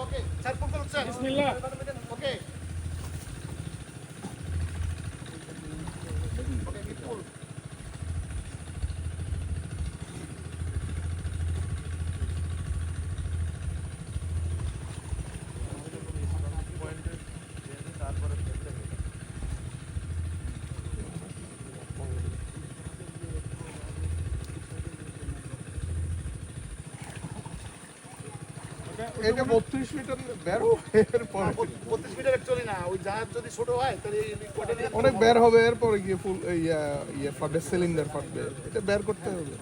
okay sir phone করুন sir বিসমিল্লাহ ওকে ওকে বিপুল এটা 32 মিটার বের এরপর 32 মিটার অ্যাকচুয়ালি না ওই জাহাজ যদি ছোট হয় তাহলে এই কোয়ার্টার অনেক বের হবে এরপরে গিয়ে ফুল ইয়ে ফাটবে সিলিন্ডার ফাটবে এটা বের করতে হবে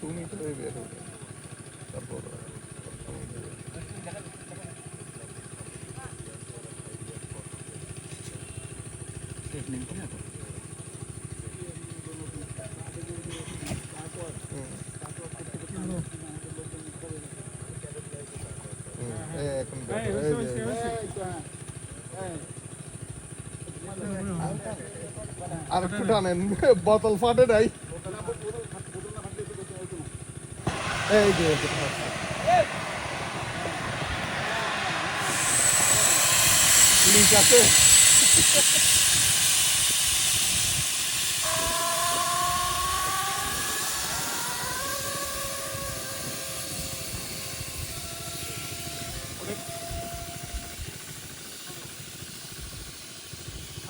তুমি তো বের হবে তারপর এখন আর একটু টানেন বোতল ফাটে নাই এই যে লিক আছে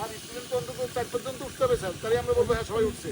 আর স্টুডেন্ট তো অন্তত 4 পর্যন্ত উঠতে হবে স্যার তাহলে আমরা বলবো হ্যাঁ সবাই উঠছে